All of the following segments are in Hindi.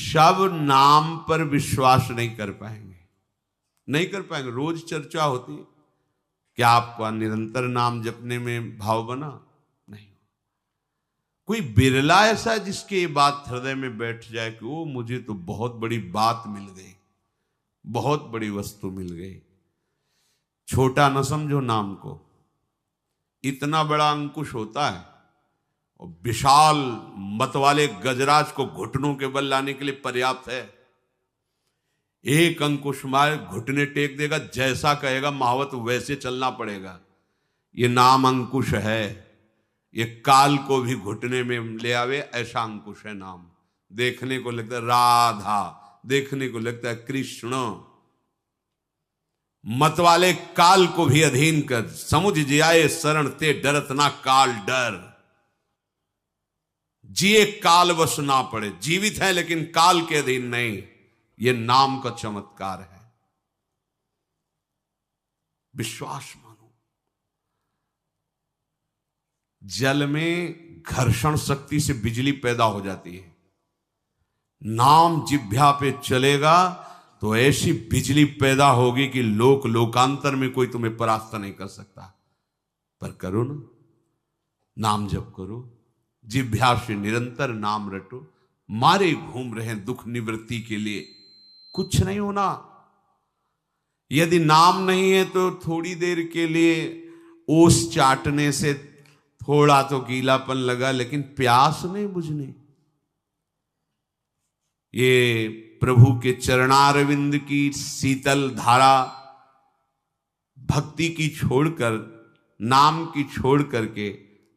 सब नाम पर विश्वास नहीं कर पाएंगे, नहीं कर पाएंगे। रोज चर्चा होती है, क्या आपका निरंतर नाम जपने में भाव बना? नहीं। कोई बिरला ऐसा है जिसके ये बात हृदय में बैठ जाए कि वो मुझे तो बहुत बड़ी बात मिल गई, बहुत बड़ी वस्तु मिल गई। छोटा न समझो नाम को, इतना बड़ा अंकुश होता है और विशाल मत वाले गजराज को घुटनों के बल लाने के लिए पर्याप्त है। एक अंकुश मार घुटने टेक देगा, जैसा कहेगा महावत वैसे चलना पड़ेगा। ये नाम अंकुश है, ये काल को भी घुटने में ले आवे, ऐसा अंकुश है नाम। देखने को लगता है राधा, देखने को लगता है कृष्ण। मत वाले काल को भी अधीन कर, समुझ जियाए शरण ते डरत ना काल डर। जिए काल वश ना पड़े, जीवित है लेकिन काल के अधीन नहीं। यह नाम का चमत्कार है। विश्वास मानो। जल में घर्षण शक्ति से बिजली पैदा हो जाती है, नाम जिह्वा पे चलेगा तो ऐसी बिजली पैदा होगी कि लोक लोकांतर में कोई तुम्हें परास्त नहीं कर सकता। पर करो ना, नाम जप करो, जिह्वा से निरंतर नाम रटो। मारे घूम रहे दुख निवृत्ति के लिए, कुछ नहीं होना। यदि नाम नहीं है तो थोड़ी देर के लिए ओस चाटने से थोड़ा तो गीलापन लगा, लेकिन प्यास नहीं बुझनी। ये प्रभु के चरणारविंद की शीतल धारा, भक्ति की छोड़कर, नाम की छोड़ करके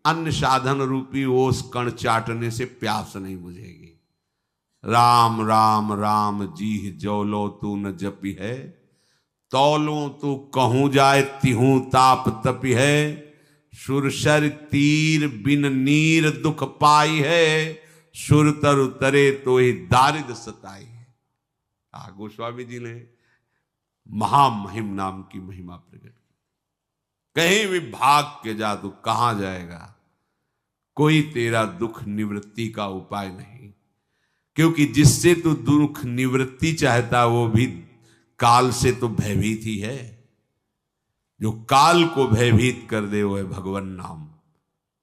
अन्य साधन रूपी ओस कण चाटने से प्यास नहीं बुझेगी। राम राम राम जीह जौलो तू न जपी है, तौलो तो कहूं जाए तिहूं ताप तपी है। सुरसर तीर बिन नीर दुख पाई है, सुर तर उतरे तो ही दारिद सताई है। गोस्वामी जी ने महामहिम नाम की महिमा प्रकट की। कहीं भी भाग के जा तो कहां जाएगा, कोई तेरा दुख निवृत्ति का उपाय नहीं। क्योंकि जिससे तू दुख निवृत्ति चाहता वो भी काल से तो भयभीत ही है। जो काल को भयभीत कर दे वो है भगवान नाम।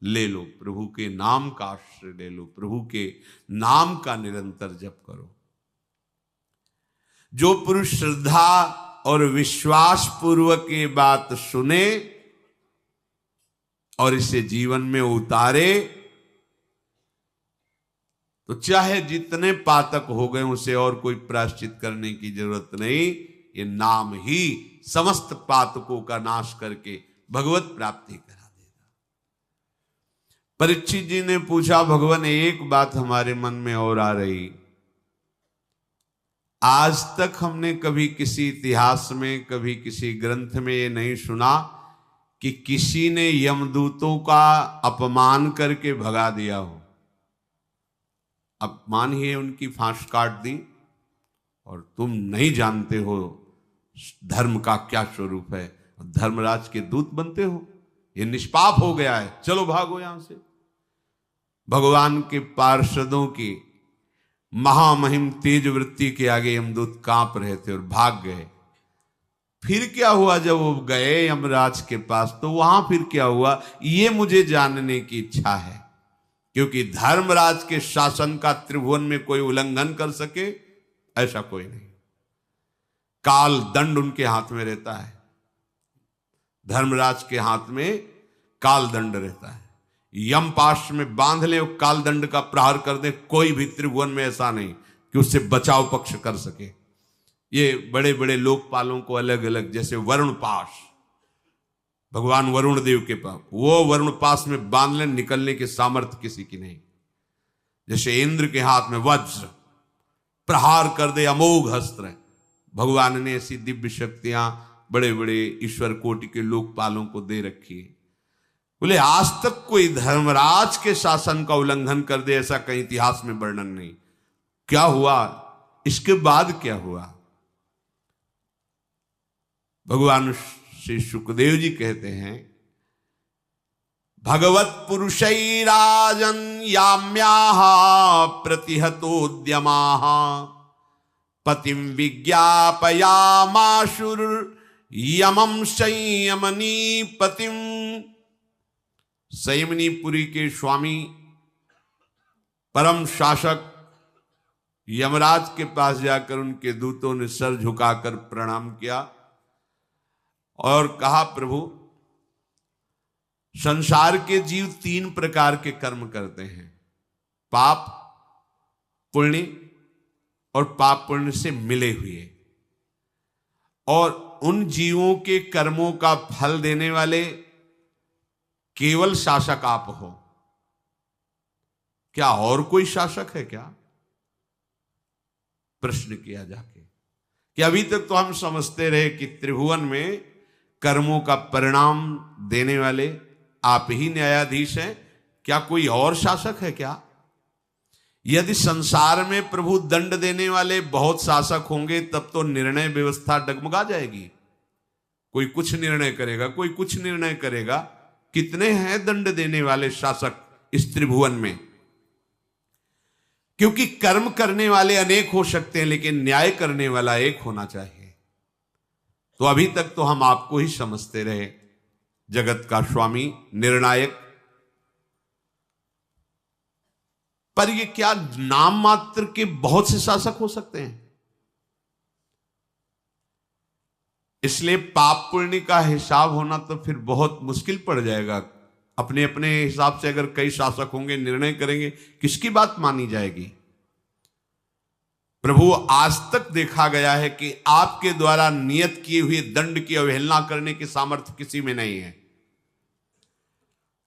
ले लो, प्रभु के नाम का आश्रय ले लो, प्रभु के नाम का निरंतर जप करो। जो पुरुष श्रद्धा और विश्वास पूर्वक ये बात सुने और इसे जीवन में उतारे, तो चाहे जितने पातक हो गए उसे और कोई प्रायश्चित करने की जरूरत नहीं। ये नाम ही समस्त पातकों का नाश करके भगवत प्राप्ति करा देगा। परीक्षित जी ने पूछा, भगवान एक बात हमारे मन में और आ रही, आज तक हमने कभी किसी इतिहास में, कभी किसी ग्रंथ में ये नहीं सुना कि किसी ने यमदूतों का अपमान करके भगा दिया हो। अपमान ही उनकी फांस काट दी और तुम नहीं जानते हो धर्म का क्या स्वरूप है, धर्मराज के दूत बनते हो। ये निष्पाप हो गया है, चलो भागो यहां से। भगवान के पार्षदों की महामहिम तेज वृत्ति के आगे यमदूत कांप रहे थे और भाग गए। फिर क्या हुआ जब वो गए यमराज के पास, तो वहां फिर क्या हुआ ये मुझे जानने की इच्छा है। क्योंकि धर्मराज के शासन का त्रिभुवन में कोई उल्लंघन कर सके ऐसा कोई नहीं। काल दंड उनके हाथ में रहता है, धर्मराज के हाथ में काल दंड रहता है। यम पाश में बांध ले, काल दंड का प्रहार कर दे, कोई भी त्रिभुवन में ऐसा नहीं कि उससे बचाव पक्ष कर सके। ये बड़े बड़े लोकपालों को अलग अलग, जैसे वरुण पाश, भगवान वरुण देव के पास, वो वरुण पास में बांध ले, निकलने के सामर्थ्य किसी की नहीं। जैसे इंद्र के हाथ में वज्र, प्रहार कर दे अमोघ अस्त्र। भगवान ने ऐसी दिव्य शक्तियां बड़े बड़े ईश्वर कोटि के लोकपालों को दे रखी है। बोले आज तक कोई धर्मराज के शासन का उल्लंघन कर दे ऐसा कहीं इतिहास में वर्णन नहीं। क्या हुआ इसके बाद, क्या हुआ? भगवान श्री सुखदेव जी कहते हैं, भगवत पुरुषैराजन याम्याः प्रतिहतोद्यमाः पतिं विज्ञापयामाशुर यमं संयमनी पतिम। संयमनीपुरी के स्वामी परम शासक यमराज के पास जाकर उनके दूतों ने सर झुकाकर प्रणाम किया और कहा, प्रभु संसार के जीव 3 प्रकार के कर्म करते हैं, पाप, पुण्य और पाप पुण्य से मिले हुए, और उन जीवों के कर्मों का फल देने वाले केवल शासक आप हो। क्या और कोई शासक है क्या? प्रश्न किया जाके कि अभी तक तो हम समझते रहे कि त्रिभुवन में कर्मों का परिणाम देने वाले आप ही न्यायाधीश हैं, क्या कोई और शासक है क्या? यदि संसार में प्रभु दंड देने वाले बहुत शासक होंगे तब तो निर्णय व्यवस्था डगमगा जाएगी। कोई कुछ निर्णय करेगा, कोई कुछ निर्णय करेगा। कितने हैं दंड देने वाले शासक इस त्रिभुवन में? क्योंकि कर्म करने वाले अनेक हो सकते हैं, लेकिन न्याय करने वाला एक होना चाहिए। तो अभी तक तो हम आपको ही समझते रहे जगत का स्वामी, निर्णायक, पर ये क्या नाम मात्र के बहुत से शासक हो सकते हैं? इसलिए पाप पुण्य का हिसाब होना तो फिर बहुत मुश्किल पड़ जाएगा। अपने अपने हिसाब से अगर कई शासक होंगे, निर्णय करेंगे, किसकी बात मानी जाएगी? प्रभु, आज तक देखा गया है कि आपके द्वारा नियत किए हुए दंड की अवहेलना करने की सामर्थ्य किसी में नहीं है।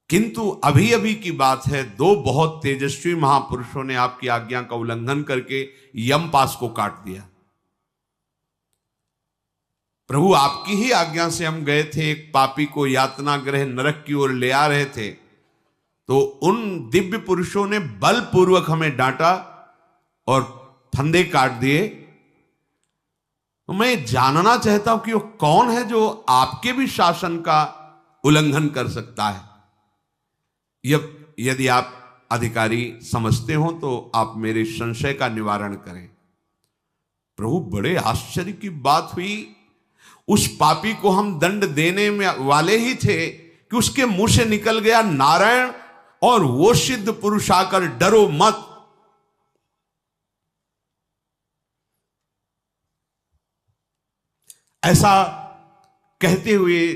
किंतु अभी अभी की बात है, 2 बहुत तेजस्वी महापुरुषों ने आपकी आज्ञा का उल्लंघन करके यमपास को काट दिया। प्रभु, आपकी ही आज्ञा से हम गए थे, एक पापी को यातना गृह नरक की ओर ले आ रहे थे, तो उन दिव्य पुरुषों ने बलपूर्वक हमें डांटा और फंदे काट दिए। तो मैं जानना चाहता हूं कि वो कौन है जो आपके भी शासन का उल्लंघन कर सकता है। यदि आप अधिकारी समझते हो तो आप मेरे संशय का निवारण करें। प्रभु, बड़े आश्चर्य की बात हुई। उस पापी को हम दंड देने में वाले ही थे कि उसके मुंह से निकल गया नारायण, और वो सिद्ध पुरुष आकर डरो मत, ऐसा कहते हुए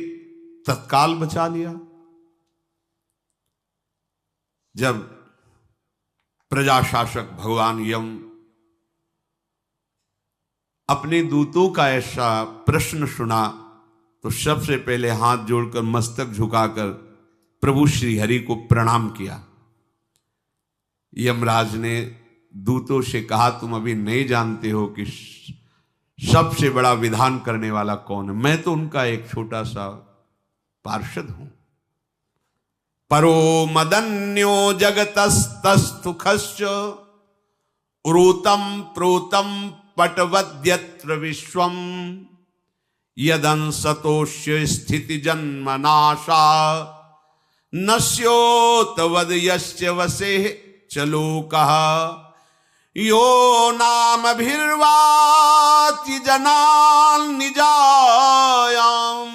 तत्काल बचा लिया। जब प्रजा शासक भगवान यम अपने दूतों का ऐसा प्रश्न सुना तो सबसे पहले हाथ जोड़कर मस्तक झुकाकर प्रभु श्री हरि को प्रणाम किया। यमराज ने दूतों से कहा, तुम अभी नहीं जानते हो कि सबसे बड़ा विधान करने वाला कौन है। मैं तो उनका एक छोटा सा पार्षद हूं। परो मदन्यो जगतस्तस्थुखश्च उरूतम प्रोतम पटवद्यत्र विश्वम यदंसतोष्य स्थिति जन्म नाशा नश्योत वद यस्य वसे चलोकः यो नाम भिर्वाचि जनान् निजायाम्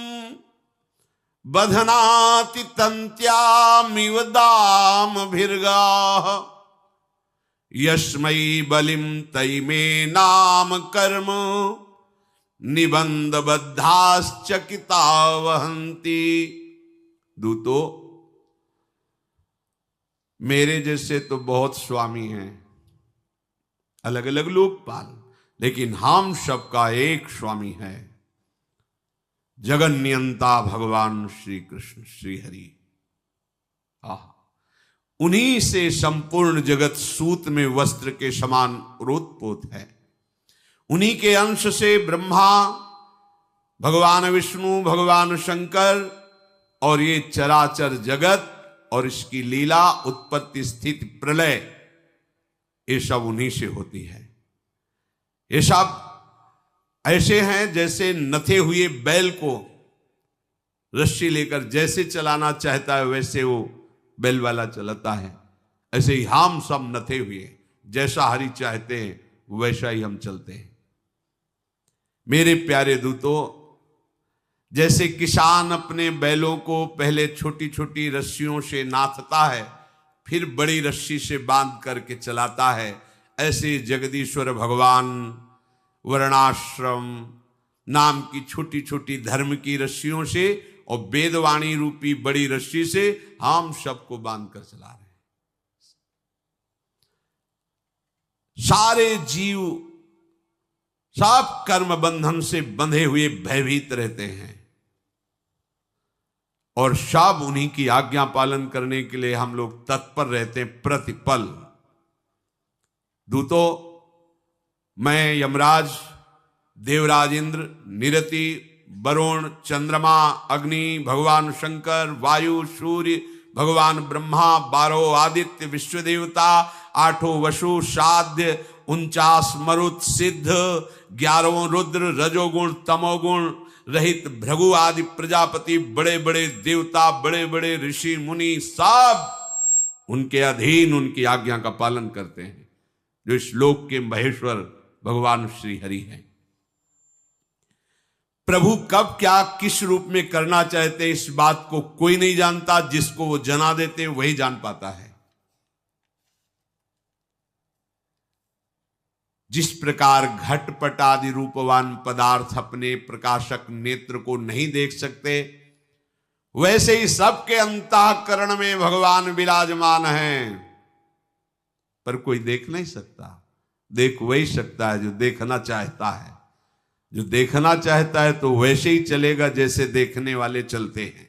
बधनाति तन्त्यामिव दाम भिर्गाः यस्मै बलिम तैमे नाम कर्म निबंध बद्धाश्चकिता वहन्ति। दूतो, मेरे जैसे तो बहुत स्वामी हैं, अलग अलग लोकपाल, लेकिन हम सबका एक स्वामी है, जगन्नियंता भगवान श्री कृष्ण श्री हरि। उन्हीं से संपूर्ण जगत सूत में वस्त्र के समान ओतप्रोत है। उन्हीं के अंश से ब्रह्मा, भगवान विष्णु, भगवान शंकर और ये चराचर जगत और इसकी लीला, उत्पत्ति, स्थिति, प्रलय, ये सब उन्हीं से होती है। ये सब ऐसे हैं जैसे नथे हुए बैल को रस्सी लेकर जैसे चलाना चाहता है वैसे वो बैल वाला चलाता है। ऐसे ही हम सब नथे हुए, जैसा हरि चाहते हैं वैसा ही हम चलते हैं। मेरे प्यारे दूतों, जैसे किसान अपने बैलों को पहले छोटी छोटी रस्सियों से नाथता है, फिर बड़ी रस्सी से बांध करके चलाता है, ऐसे जगदीश्वर भगवान वर्णाश्रम नाम की छोटी छोटी धर्म की रस्सियों से और वेदवाणी रूपी बड़ी रस्सी से हम सबको बांध कर चला रहे हैं। सारे जीव सब कर्म बंधन से बंधे हुए भयभीत रहते हैं और सब उन्हीं की आज्ञा पालन करने के लिए हम लोग तत्पर रहते हैं प्रतिपल। दूतों, मैं यमराज, देवराज इंद्र, निरति, वरुण, चंद्रमा, अग्नि, भगवान शंकर, वायु, सूर्य, भगवान ब्रह्मा, 12 आदित्य, विश्व देवता, 8 वसु, साध्य, 49 मरुत, सिद्ध, 11 रुद्र, रजोगुण तमोगुण रहित भृगु आदि प्रजापति, बड़े बड़े देवता, बड़े बड़े ऋषि मुनि, सब उनके अधीन उनकी आज्ञा का पालन करते हैं, जो इस लोक के महेश्वर भगवान श्री हरि हैं। प्रभु कब क्या किस रूप में करना चाहते हैं, इस बात को कोई नहीं जानता। जिसको वो जना देते हैं वही जान पाता है। जिस प्रकार घटपट आदि रूपवान पदार्थ अपने प्रकाशक नेत्र को नहीं देख सकते, वैसे ही सबके अंतःकरण में भगवान विराजमान हैं, पर कोई देख नहीं सकता। देख वही सकता है जो देखना चाहता है। जो देखना चाहता है तो वैसे ही चलेगा जैसे देखने वाले चलते हैं।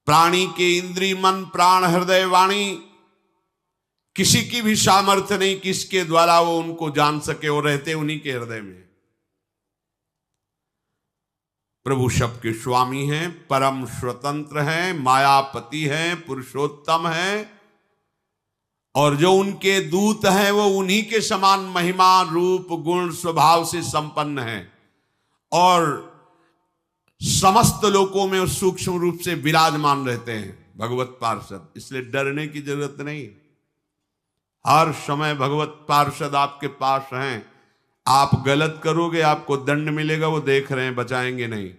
प्राणी के इंद्रिय, मन, प्राण, हृदय, वाणी, किसी की भी सामर्थ्य नहीं किसके द्वारा वो उनको जान सके, और रहते उन्हीं के हृदय में। प्रभु सबके स्वामी हैं, परम स्वतंत्र हैं, मायापति हैं, पुरुषोत्तम हैं, और जो उनके दूत हैं वो उन्हीं के समान महिमा, रूप, गुण, स्वभाव से संपन्न हैं, और समस्त लोकों में सूक्ष्म रूप से विराजमान रहते हैं भगवत पार्षद। इसलिए डरने की जरूरत नहीं। हर समय भगवत पार्षद आपके पास हैं। आप गलत करोगे आपको दंड मिलेगा, वो देख रहे हैं, बचाएंगे नहीं।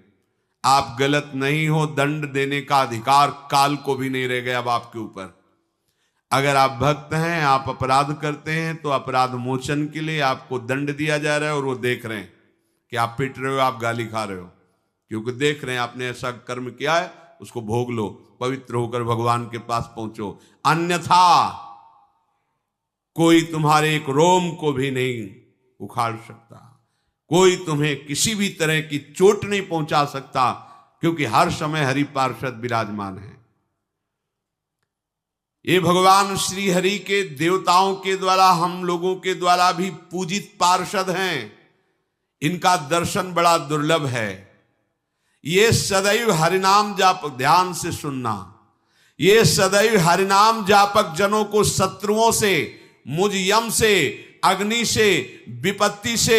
आप गलत नहीं हो, दंड देने का अधिकार काल को भी नहीं रह गया अब आपके ऊपर। अगर आप भक्त हैं, आप अपराध करते हैं, तो अपराध मोचन के लिए आपको दंड दिया जा रहा है, और वो देख रहे हैं कि आप पिट रहे हो, आप गाली खा रहे हो, क्योंकि देख रहे हैं आपने ऐसा कर्म किया है, उसको भोग लो, पवित्र होकर भगवान के पास पहुंचो। अन्यथा कोई तुम्हारे एक रोम को भी नहीं उखाड़ सकता, कोई तुम्हें किसी भी तरह की चोट नहीं पहुंचा सकता, क्योंकि हर समय हरि पार्षद विराजमान है। ये भगवान श्री हरि के देवताओं के द्वारा, हम लोगों के द्वारा भी पूजित पार्षद हैं। इनका दर्शन बड़ा दुर्लभ है। ये सदैव हरिनाम जापक, ध्यान से सुनना, ये सदैव हरिनाम जापक जनों को शत्रुओं से, मुझ यम से, अग्नि से, विपत्ति से,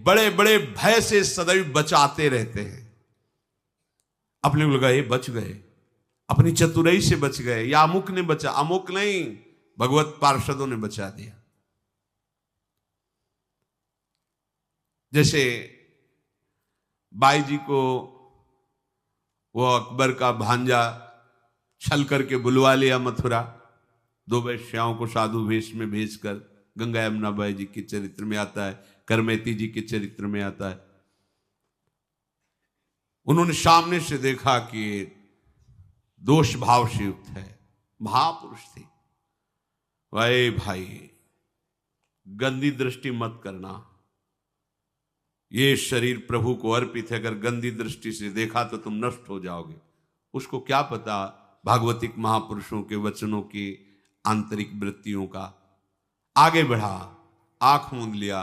बड़े बड़े भय से सदैव बचाते रहते हैं। अपने को लगा ये बच गए, अपनी चतुराई से बच गए, या अमुक ने बचा, अमुक नहीं, भगवत पार्षदों ने बचा दिया। जैसे बाई जी को वो अकबर का भांजा छल करके बुलवा लिया मथुरा, 2 वैश्याओं को साधु वेश में भेजकर। गंगा यमुना बाई जी के चरित्र में आता है, करमेती जी के चरित्र में आता है। उन्होंने सामने से देखा कि दोष भाव से युक्त है, महापुरुष थी। भाई गंदी दृष्टि मत करना, ये शरीर प्रभु को अर्पित है, अगर गंदी दृष्टि से देखा तो तुम नष्ट हो जाओगे। उसको क्या पता भागवतिक महापुरुषों के वचनों की आंतरिक वृत्तियों का। आगे बढ़ा, आंख मूंद लिया,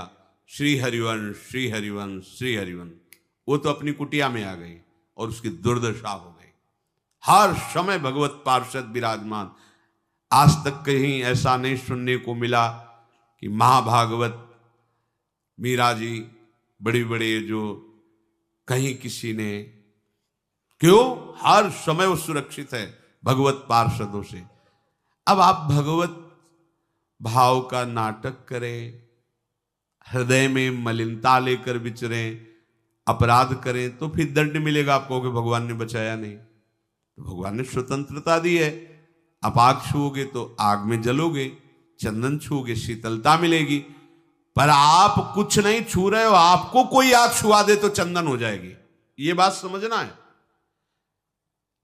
श्री हरिवंश, श्री हरिवंश, श्री हरिवंश। वो तो अपनी कुटिया में आ गई और उसकी दुर्दशा हो गई। हर समय भगवत पार्षद विराजमान। आज तक कहीं ऐसा नहीं सुनने को मिला कि महाभागवत मीरा जी, बड़ी बड़े जो कहीं किसी ने, क्यों? हर समय वो सुरक्षित है भगवत पार्षदों से। अब आप भगवत भाव का नाटक करें, हृदय में मलिनता लेकर विचरें, अपराध करें, तो फिर दंड मिलेगा आपको कि भगवान ने बचाया नहीं। तो भगवान ने स्वतंत्रता दी है। आप आग छूओगे तो आग में जलोगे, चंदन छूओगे शीतलता मिलेगी, पर आप कुछ नहीं छू रहे हो, आपको कोई आग छुआ दे तो चंदन हो जाएगी। ये बात समझना है।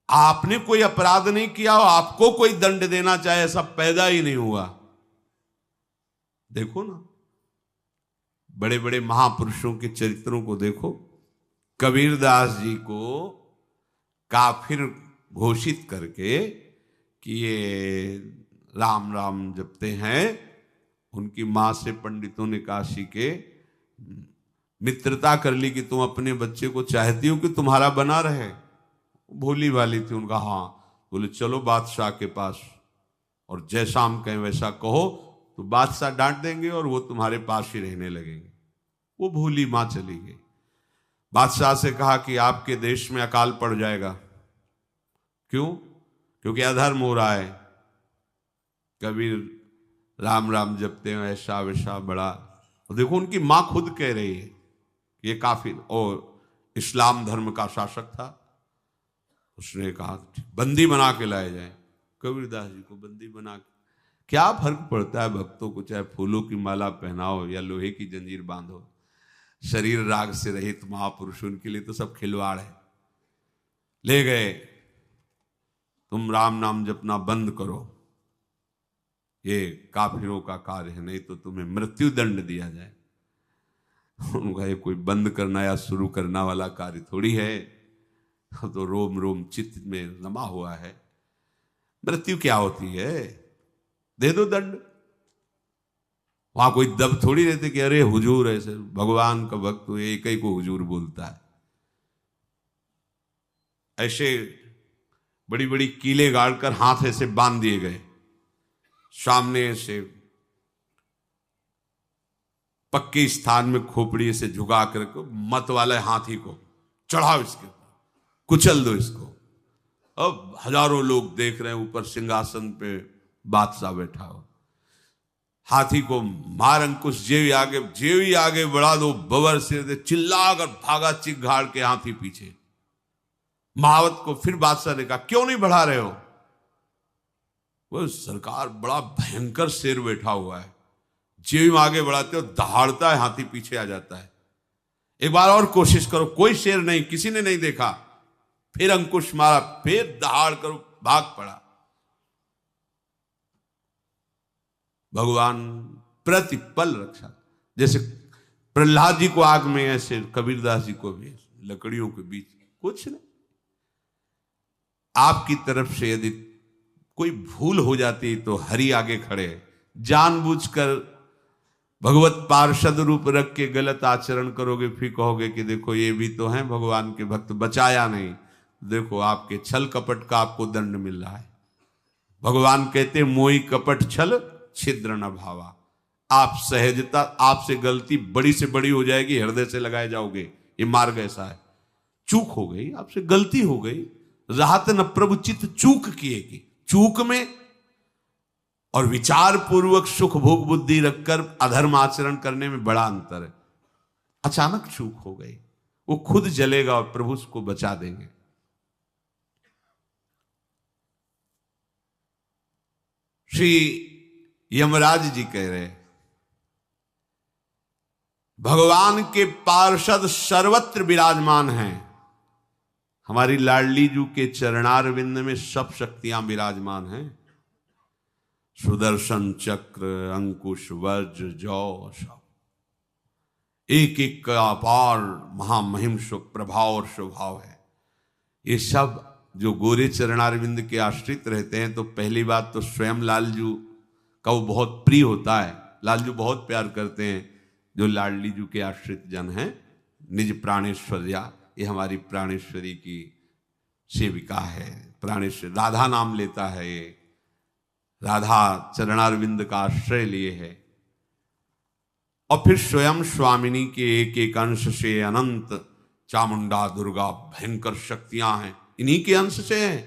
आपने कोई अपराध नहीं किया हो, आपको कोई दंड देना चाहे, ऐसा पैदा ही नहीं हुआ। देखो ना, बड़े बड़े महापुरुषों के चरित्रों को देखो। कबीरदास जी को काफिर घोषित करके कि ये राम राम जपते हैं, उनकी मां से पंडितों ने काशी के मित्रता कर ली कि तुम अपने बच्चे को चाहती हो कि तुम्हारा बना रहे। भोली वाली थी, उनका हाँ। बोले चलो बादशाह के पास, और जैसा हम कहें वैसा कहो तो बादशाह डांट देंगे और वो तुम्हारे पास ही रहने लगेंगे। वो भोली मां चली गई। बादशाह से कहा कि आपके देश में अकाल पड़ जाएगा। क्यों? क्योंकि अधर्म हो रहा है। कबीर राम राम जपते हैं, ऐसा वैसा बड़ा। और देखो उनकी मां खुद कह रही है कि ये काफिर और इस्लाम धर्म का शासक था। उसने कहा बंदी बना के लाए जाए। कबीरदास जी को बंदी बना के, क्या फर्क पड़ता है भक्तों को, चाहे फूलों की माला पहनाओ या लोहे की जंजीर बांधो। शरीर राग से रहित महापुरुष, उनके लिए तो सब खिलवाड़ है। ले गए, तुम राम नाम जपना बंद करो, ये काफिरों का कार्य है, नहीं तो तुम्हें मृत्यु दंड दिया जाए। उनका ये कोई बंद करना या शुरू करना वाला कार्य थोड़ी है, तो रोम रोम चित्त में रमा हुआ है। मृत्यु क्या होती है? दे दो दंड। वहां कोई दब थोड़ी रहते कि अरे हुजूर ऐसे, भगवान का भक्त तो एक ही को हुजूर बोलता है। ऐसे बड़ी बड़ी कीले गाड़कर हाथ ऐसे बांध दिए गए, सामने से पक्के स्थान में खोपड़ी से झुका कर मत वाले हाथी को चढ़ाओ, इसके कुचल दो इसको। अब हजारों लोग देख रहे हैं, ऊपर सिंहासन पे बादशाह बैठा हो। हाथी को मार अंकुश, जेव ही आगे बढ़ा दो, बबर सिर दे, चिल्लाकर भागा चिघाड़ के हाथी पीछे। महावत को फिर बादशाह ने कहा क्यों नहीं बढ़ा रहे हो? वो सरकार बड़ा भयंकर शेर बैठा हुआ है, जेव आगे बढ़ाते हो दहाड़ता है, हाथी पीछे आ जाता है। एक बार और कोशिश करो। कोई शेर नहीं, किसी ने नहीं देखा। फिर अंकुश मारा, फिर दहाड़ करो, भाग पड़ा। भगवान प्रतिपल रक्षा, जैसे प्रहलाद जी को आग में, ऐसे कबीरदास जी को भी लकड़ियों के बीच कुछ नहीं। आपकी तरफ से यदि कोई भूल हो जाती तो हरि आगे खड़े, जानबूझकर भगवत पार्षद रूप रख के गलत आचरण करोगे, फिर कहोगे कि देखो ये भी तो हैं भगवान के भक्त, बचाया नहीं। देखो आपके छल कपट का आपको दंड मिल रहा है। भगवान कहते मोहि कपट छल छिद्र न भावा। आप सहजता, आपसे गलती बड़ी से बड़ी हो जाएगी, हृदय से लगाए जाओगे, ये मार्ग ऐसा है। चूक हो गई, आपसे गलती हो गई, राहत न प्रभु चित्त चूक किएगी। चूक में और विचार पूर्वक सुख भोग बुद्धि रखकर अधर्म आचरण करने में बड़ा अंतर है। अचानक चूक हो गई, वो खुद जलेगा और प्रभु उसको बचा देंगे। श्री यमराज जी कह रहे भगवान के पार्षद सर्वत्र विराजमान हैं। हमारी लाडली जू के चरणारविंद में सब शक्तियां विराजमान हैं। सुदर्शन चक्र, अंकुश, वज्र, जौ, सब एक एक का अपार महामहिम प्रभाव और स्वभाव है। ये सब जो गोरे चरणारविंद के आश्रित रहते हैं, तो पहली बात तो स्वयं लालजू का वो बहुत प्रिय होता है। लालजू बहुत प्यार करते हैं जो लाडली जू के आश्रित जन हैं। निज प्राणेश्वर्या, ये हमारी प्राणेश्वरी की सेविका है। प्राणेश्वरी राधा नाम लेता है, ये राधा चरणारविंद का आश्रय लिए है। और फिर स्वयं स्वामिनी के एक एक अंश से अनंत चामुंडा दुर्गा भयंकर शक्तियां हैं, इन्हीं के अंश से हैं।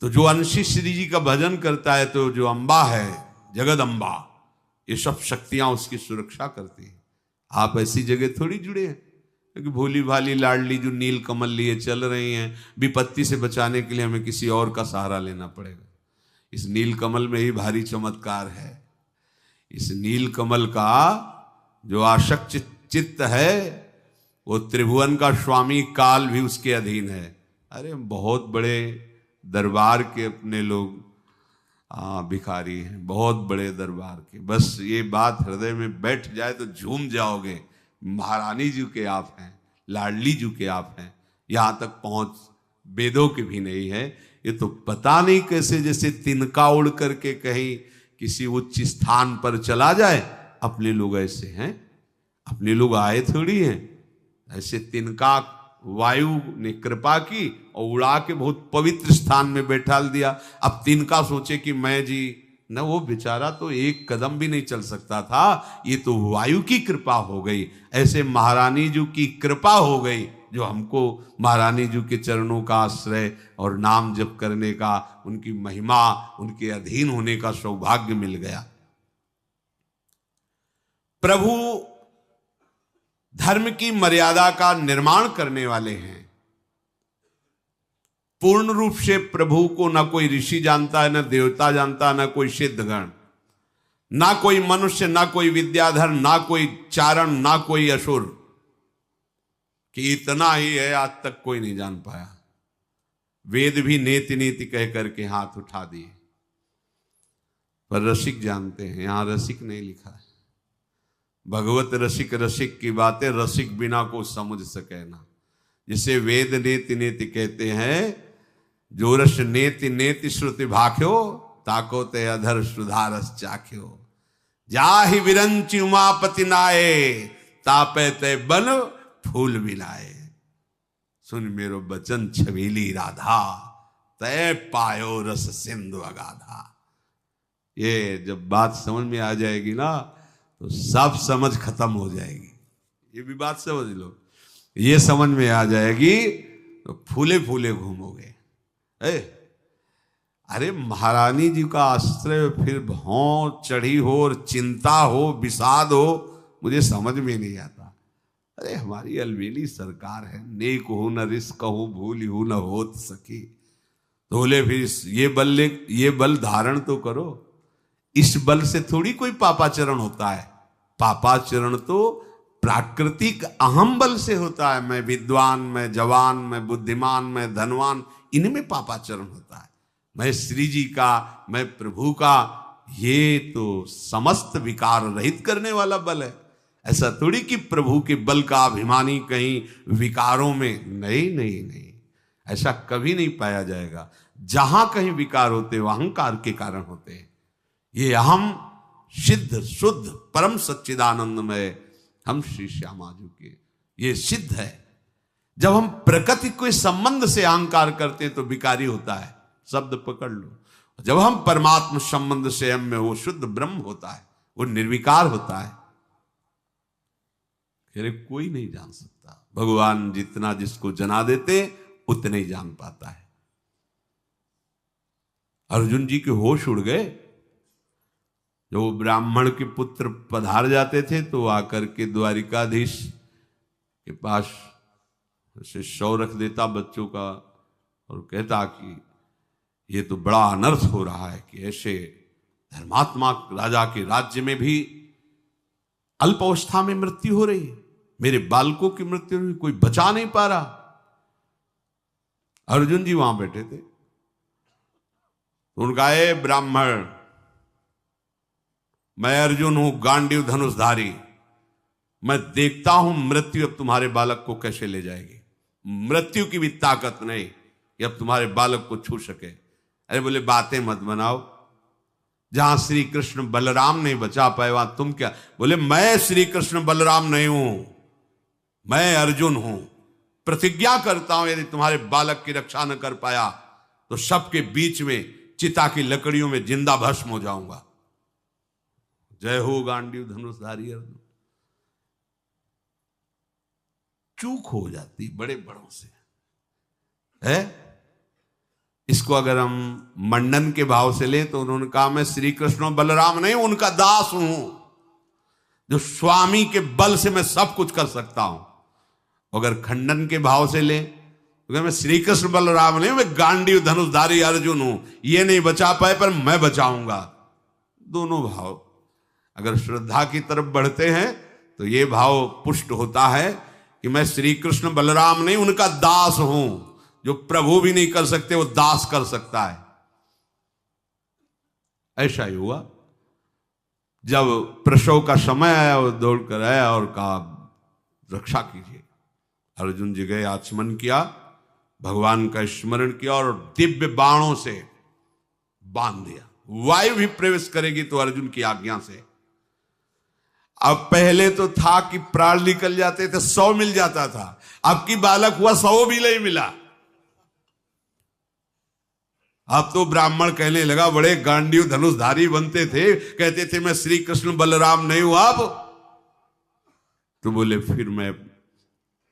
तो जो अंशी श्री जी का भजन करता है, तो जो अम्बा है जगदम्बा, ये सब शक्तियां उसकी सुरक्षा करती हैं। आप ऐसी जगह थोड़ी जुड़े हैं, क्योंकि भोली भाली लाडली जो नील कमल लिए चल रही हैं, विपत्ति से बचाने के लिए हमें किसी और का सहारा लेना पड़ेगा। इस नील कमल में ही भारी चमत्कार है। इस नील कमल का जो आसक्त चित्त है, वो त्रिभुवन का स्वामी काल भी उसके अधीन है। अरे बहुत बड़े दरबार के अपने लोग भिखारी हैं, बहुत बड़े दरबार के। बस ये बात हृदय में बैठ जाए तो झूम जाओगे। महारानी जी के आप हैं, लाडली जी के आप हैं, यहाँ तक पहुंच वेदों की भी नहीं है। ये तो पता नहीं कैसे जैसे तिनका उड़ करके कहीं किसी उच्च स्थान पर चला जाए। अपने लोग ऐसे हैं, अपने लोग आए थोड़ी हैं, ऐसे तिनका वायु ने कृपा की और उड़ा के बहुत पवित्र स्थान में बैठा दिया। अब तिनका सोचे कि मैं जी न, वो बेचारा तो एक कदम भी नहीं चल सकता था, ये तो वायु की कृपा हो गई। ऐसे महारानी जी की कृपा हो गई, जो हमको महारानी जी के चरणों का आश्रय और नाम जप करने का, उनकी महिमा, उनके अधीन होने का सौभाग्य मिल गया। प्रभु धर्म की मर्यादा का निर्माण करने वाले हैं। पूर्ण रूप से प्रभु को ना कोई ऋषि जानता है, ना देवता जानता है, ना कोई सिद्धगण, ना कोई मनुष्य, ना कोई विद्याधर, ना कोई चारण, ना कोई असुर, कि इतना ही है आज तक कोई नहीं जान पाया। वेद भी नेति नेति कह करके हाथ उठा दिए, पर रसिक जानते हैं। यहां रसिक नहीं लिखा है। भगवत रसिक रसिक की बातें रसिक बिना को समझ सके ना। जिसे वेद नेति नेति कहते हैं, जो रस नेति नेति श्रुति भाख्यो, ताको ते अधर सुधारस चाख्यो। जाहि विरंचि उमापति नाये, तापे ते बन फूल बिलाए। सुन मेरो बचन छबीली राधा, तय पायो रस सिंधु अगाधा। ये जब बात समझ में आ जाएगी ना, तो सब समझ खत्म हो जाएगी। ये भी बात समझ लो, ये समझ में आ जाएगी तो फूले फूले घूमोगे। अरे महारानी जी का आश्रय, फिर भौं चढ़ी हो और चिंता हो, विषाद हो, मुझे समझ में नहीं आता। अरे हमारी अलवेली सरकार है, नेक हो न रिस्क हो, भूल हो न होत सकी। तो बोले फिर ये बल धारण तो करो। इस बल से थोड़ी कोई पापाचरण होता है। पापाचरण तो प्राकृतिक अहम बल से होता है। मैं विद्वान, मैं जवान, मैं बुद्धिमान, मैं धनवान, इनमें पापाचरण होता है। मैं श्री जी का, मैं प्रभु का, ये तो समस्त विकार रहित करने वाला बल है। ऐसा थोड़ी कि प्रभु के बल का अभिमानी कहीं विकारों में, नहीं नहीं नहीं, ऐसा कभी नहीं पाया जाएगा। जहां कहीं विकार होते वो अहंकार के कारण होते हैं। ये अहम सिद्ध शुद्ध परम सच्चिदानंदमय हम श्री श्यामा जी के, ये सिद्ध है। जब हम प्रकृति के संबंध से अहंकार करते हैं तो विकारी होता है, शब्द पकड़ लो। जब हम परमात्मा संबंध से हम में, वो शुद्ध ब्रह्म होता है, वो निर्विकार होता है। फिर कोई नहीं जान सकता। भगवान जितना जिसको जना देते उतने ही जान पाता है। अर्जुन जी के होश उड़ गए। जो ब्राह्मण के पुत्र पधार जाते थे तो आकर के द्वारिकाधीश के पास से शव रख देता बच्चों का और कहता कि ये तो बड़ा अनर्थ हो रहा है कि ऐसे धर्मात्मा राजा के राज्य में भी अल्पावस्था में मृत्यु हो रही है। मेरे बालकों की मृत्यु में कोई बचा नहीं पा रहा। अर्जुन जी वहां बैठे थे। उनका, ए ब्राह्मण, मैं अर्जुन हूं, गांडीव धनुषधारी। मैं देखता हूं मृत्यु अब तुम्हारे बालक को कैसे ले जाएगी। मृत्यु की भी ताकत नहीं कि अब तुम्हारे बालक को छू सके। अरे बोले बातें मत बनाओ। जहां श्री कृष्ण बलराम नहीं बचा पाए वहां तुम क्या। बोले मैं श्री कृष्ण बलराम नहीं हूं, मैं अर्जुन हूं। प्रतिज्ञा करता हूं यदि तुम्हारे बालक की रक्षा न कर पाया तो सबके बीच में चिता की लकड़ियों में जिंदा भस्म हो जाऊंगा। जय हो गांडीव धनुषधारी अर्जुन। चूक हो जाती बड़े बड़ों से है। इसको अगर हम मंडन के भाव से लें तो उन्होंने कहा मैं श्री कृष्ण और बलराम नहीं, उनका दास हूं, जो स्वामी के बल से मैं सब कुछ कर सकता हूं। अगर खंडन के भाव से लें तो मैं श्री कृष्ण बलराम नहीं, मैं गांडीव धनुषधारी अर्जुन हूं, ये नहीं बचा पाए पर मैं बचाऊंगा। दोनों भाव अगर श्रद्धा की तरफ बढ़ते हैं तो ये भाव पुष्ट होता है कि मैं श्री कृष्ण बलराम नहीं, उनका दास हूं। जो प्रभु भी नहीं कर सकते वो दास कर सकता है। ऐसा ही हुआ। जब प्रसव का समय आया वो दौड़ कर आया और कहा रक्षा कीजिए। अर्जुन जी गए, आचमन किया, भगवान का स्मरण किया और दिव्य बाणों से बांध दिया। वायु भी प्रवेश करेगी तो अर्जुन की आज्ञा से। अब पहले तो था कि प्राण निकल जाते थे, 100 मिल जाता था, अब की बालक हुआ 100 भी नहीं मिला। अब तो ब्राह्मण कहने लगा, बड़े गांडीव धनुषधारी बनते थे, कहते थे मैं श्री कृष्ण बलराम नहीं हुआ। अब तो बोले फिर मैं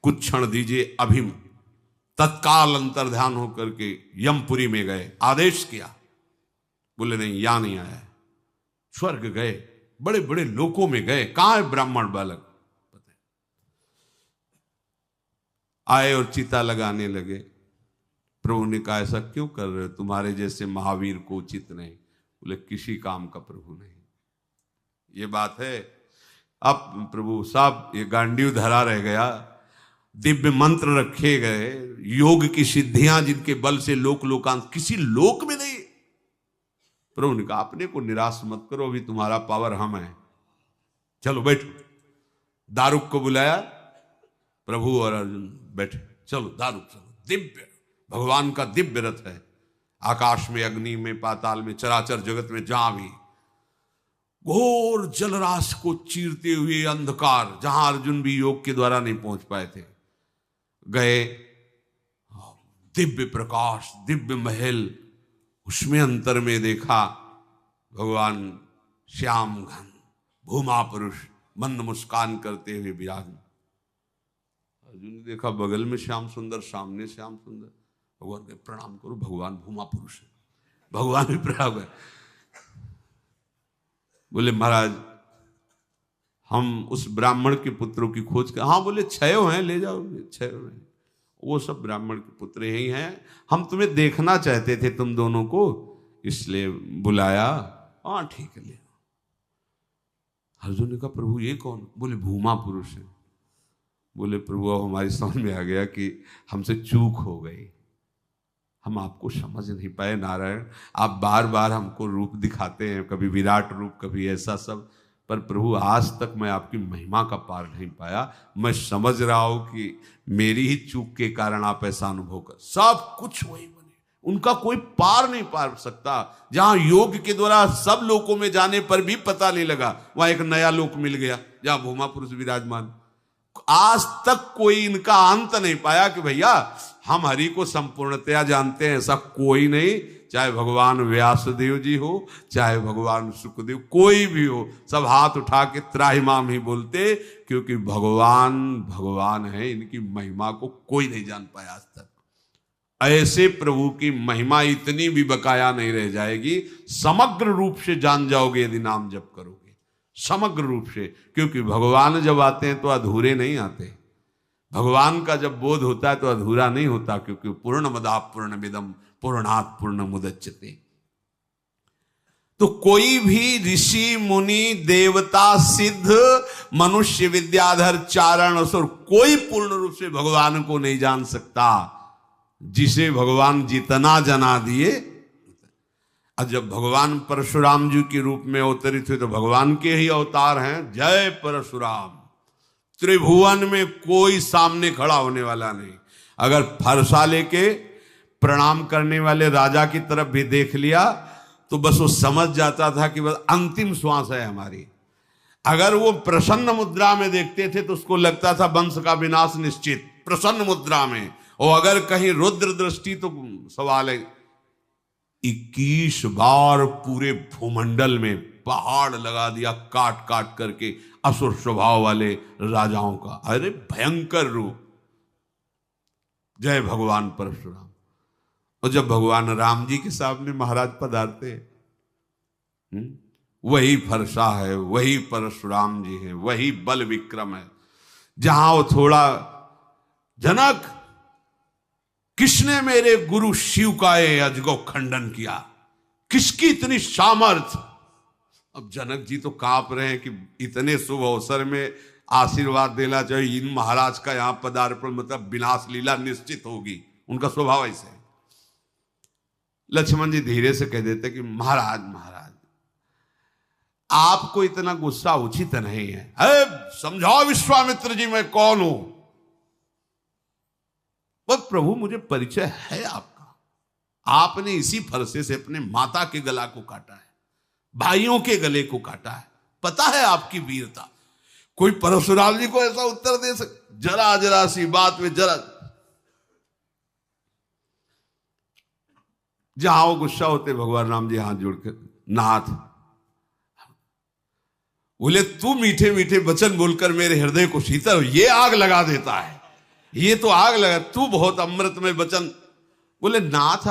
कुछ क्षण दीजिए। अभी तत्काल अंतर्ध्यान होकर के यमपुरी में गए, आदेश किया। बोले नहीं, यहां नहीं आया, स्वर्ग गए, बड़े बड़े लोकों में गए। कहां है ब्राह्मण बालक? आए और चिता लगाने लगे। प्रभु ने कहा ऐसा क्यों कर रहे हो, तुम्हारे जैसे महावीर को उचित नहीं। बोले किसी काम का प्रभु नहीं, ये बात है। अब प्रभु साहब ये गांडीव धरा रह गया, दिव्य मंत्र रखे गए, योग की सिद्धियां जिनके बल से लोकांत किसी लोक में नहीं। प्रभु ने कहा अपने को निराश मत करो, अभी तुम्हारा पावर हम है, चलो बैठो। दारुक को बुलाया, प्रभु और अर्जुन बैठे, चलो दारुक चलो। दिव्य भगवान का दिव्य रथ है, आकाश में, अग्नि में, पाताल में, चराचर जगत में जहां भी घोर जलराशि को चीरते हुए अंधकार, जहां अर्जुन भी योग के द्वारा नहीं पहुंच पाए थे, गए। दिव्य प्रकाश, दिव्य महल, उसमें अंतर में देखा भगवान श्याम घन भूमा पुरुष मंद मुस्कान करते हुए विराजमान। अर्जुन ने देखा बगल में श्याम सुंदर, सामने श्याम सुंदर। भगवान के प्रणाम करो, भगवान भूमा पुरुष है। भगवान भी प्रणाम है। बोले महाराज हम उस ब्राह्मण के पुत्रों की खोज कर, हाँ बोले 6 हैं, ले जाओ 6 हैं, वो सब ब्राह्मण के पुत्र ही हैं, हम तुम्हें देखना चाहते थे तुम दोनों को, इसलिए बुलाया। हाँ ठीक है ले। अर्जुन ने कहा प्रभु ये कौन? बोले भूमा पुरुष है। बोले प्रभु अब हमारी समझ में आ गया कि हमसे चूक हो गई, हम आपको समझ नहीं पाए। नारायण आप बार बार हमको रूप दिखाते हैं, कभी विराट रूप, कभी ऐसा सब, पर प्रभु आज तक मैं आपकी महिमा का पार नहीं पाया। मैं समझ रहा हूं कि मेरी ही चूक के कारण आप ऐसा अनुभव कर, सब कुछ वही बने, उनका कोई पार नहीं पार सकता। जहां योग के द्वारा सब लोकों में जाने पर भी पता नहीं लगा, वहां एक नया लोक मिल गया जहां भूमा पुरुष विराजमान। आज तक कोई इनका अंत नहीं पाया कि भैया हम हरि को संपूर्णतया जानते हैं, ऐसा कोई नहीं। चाहे भगवान व्यासदेव जी हो, चाहे भगवान सुखदेव, कोई भी हो, सब हाथ उठा के त्राहिमाम ही बोलते, क्योंकि भगवान भगवान है, इनकी महिमा को कोई नहीं जान पाया आज तक। ऐसे प्रभु की महिमा इतनी भी बकाया नहीं रह जाएगी, समग्र रूप से जान जाओगे यदि नाम जप करोगे, समग्र रूप से। क्योंकि भगवान जब आते हैं तो अधूरे नहीं आते, भगवान का जब बोध होता है तो अधूरा नहीं होता, क्योंकि पूर्णमदः पूर्णमिदं पूर्णात् पूर्णमुदच्यते। तो कोई भी ऋषि मुनि देवता सिद्ध मनुष्य विद्याधर चारण असुर कोई पूर्ण रूप से भगवान को नहीं जान सकता, जिसे भगवान जितना जना दिए। और जब भगवान परशुराम जी के रूप में अवतरित हुए तो भगवान के ही अवतार हैं। जय परशुराम। त्रिभुवन में कोई सामने खड़ा होने वाला नहीं। अगर फरसा लेके प्रणाम करने वाले राजा की तरफ भी देख लिया तो बस वो समझ जाता था कि बस अंतिम श्वास है हमारी। अगर वो प्रसन्न मुद्रा में देखते थे तो उसको लगता था वंश का विनाश निश्चित, प्रसन्न मुद्रा में। और अगर कहीं रुद्र दृष्टि तो सवाल है। 21 बार पूरे भूमंडल में पहाड़ लगा दिया काट काट करके असुर स्वभाव वाले राजाओं का। अरे भयंकर रूप। जय भगवान परशुराम। और जब भगवान राम जी के सामने महाराज पधारते हैं, वही फरसा है, वही परशुराम जी है, वही बल विक्रम है। जहां वो थोड़ा जनक किसने मेरे गुरु शिव का ये अजगो खंडन किया, किसकी इतनी सामर्थ। अब जनक जी तो कांप रहे हैं कि इतने शुभ अवसर में आशीर्वाद देना चाहिए, इन महाराज का यहां पदार्पण मतलब विनाश लीला निश्चित होगी, उनका स्वभाव ऐसे है। लक्ष्मण जी धीरे से कह देते कि महाराज महाराज आपको इतना गुस्सा उचित नहीं है। समझाओ विश्वामित्र जी मैं कौन हूं। पर प्रभु मुझे परिचय है आपका, आपने इसी फरसे से अपने माता के गला को काटा है, भाइयों के गले को काटा है, पता है आपकी वीरता। कोई परशुराम जी को ऐसा उत्तर दे सके? जरा जरा सी बात में जरा, जहां वो गुस्सा होते भगवान राम जी हाथ जोड़कर, नाथ बोले तू मीठे मीठे वचन बोलकर मेरे हृदय को शीतल, ये आग लगा देता है, ये तो आग लगा, तू बहुत अमृत में वचन। बोले नाथ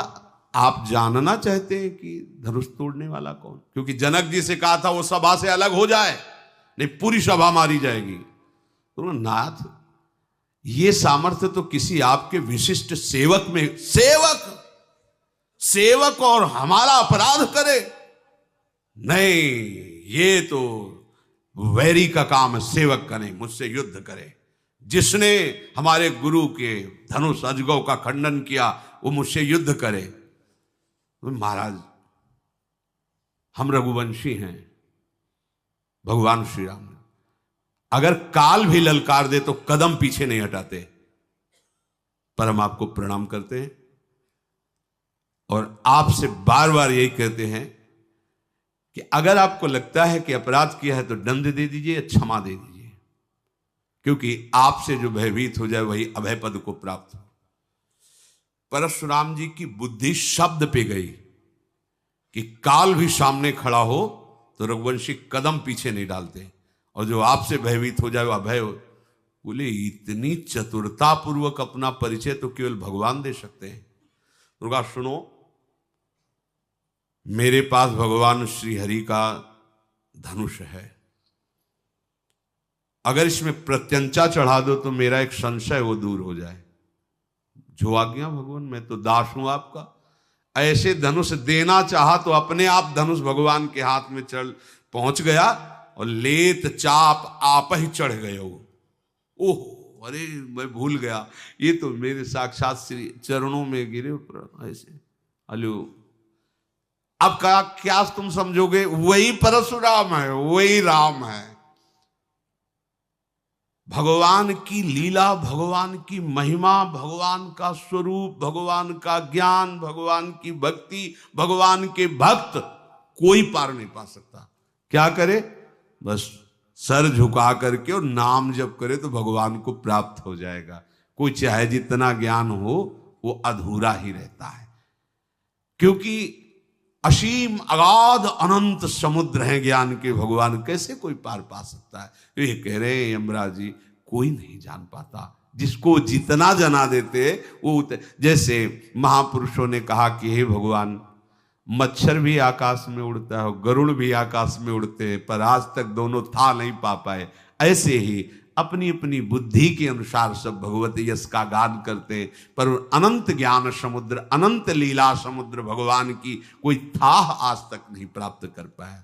आप जानना चाहते हैं कि धनुष तोड़ने वाला कौन? क्योंकि जनक जी से कहा था वो सभा से अलग हो जाए, नहीं पूरी सभा मारी जाएगी। तो नाथ ये सामर्थ्य तो किसी आपके विशिष्ट सेवक में, सेवक और हमारा अपराध करे? नहीं, ये तो वैरी का काम है, सेवक का नहीं, मुझसे युद्ध करे। जिसने हमारे गुरु के धनुष अजगव का खंडन किया वो मुझसे युद्ध करे। महाराज हम रघुवंशी हैं, भगवान श्री राम अगर काल भी ललकार दे तो कदम पीछे नहीं हटाते, पर हम आपको प्रणाम करते हैं और आपसे बार बार यही कहते हैं कि अगर आपको लगता है कि अपराध किया है तो दंड दे दीजिए, क्षमा दे दीजिए, क्योंकि आपसे जो भयभीत हो जाए वही अभय पद को प्राप्त हो। परशुराम जी की बुद्धि शब्द पे गई कि काल भी सामने खड़ा हो तो रघुवंशी कदम पीछे नहीं डालते, और जो आपसे भयभीत हो जाए वो अभय हो। बोले इतनी चतुरता पूर्वक अपना परिचय तो केवल भगवान दे सकते हैं। दुर्गा सुनो, मेरे पास भगवान श्री हरि का धनुष है, अगर इसमें प्रत्यंचा चढ़ा दो तो मेरा एक संशय वो दूर हो जाए। जो आज्ञा भगवान, मैं तो दास हूं आपका। ऐसे धनुष देना चाहा तो अपने आप धनुष भगवान के हाथ में चढ़ पहुंच गया और लेत चाप आप ही चढ़ गए हो। ओह अरे मैं भूल गया, ये तो मेरे साक्षात श्री चरणों में गिरे ऊपर ऐसे। अलो अब क्या तुम समझोगे? वही परशुराम है, वही राम है। भगवान की लीला, भगवान की महिमा, भगवान का स्वरूप, भगवान का ज्ञान, भगवान की भक्ति, भगवान के भक्त कोई पार नहीं पा सकता। क्या करे? बस सर झुका करके और नाम जप करे तो भगवान को प्राप्त हो जाएगा। कोई चाहे जितना ज्ञान हो वो अधूरा ही रहता है, क्योंकि असीम अगाध अनंत समुद्र है ज्ञान के। भगवान कैसे कोई पार पा सकता है? ये कह रहे हैं यमराज जी, कोई नहीं जान पाता। जिसको जितना जना देते वो जैसे महापुरुषों ने कहा कि हे भगवान, मच्छर भी आकाश में उड़ता है, गरुड़ भी आकाश में उड़ते हैं, पर आज तक दोनों था नहीं पा पाए। ऐसे ही अपनी अपनी बुद्धि के अनुसार सब भगवती यश का गान करते हैं, पर अनंत ज्ञान समुद्र, अनंत लीला समुद्र भगवान की कोई थाह आज तक नहीं प्राप्त कर पाया।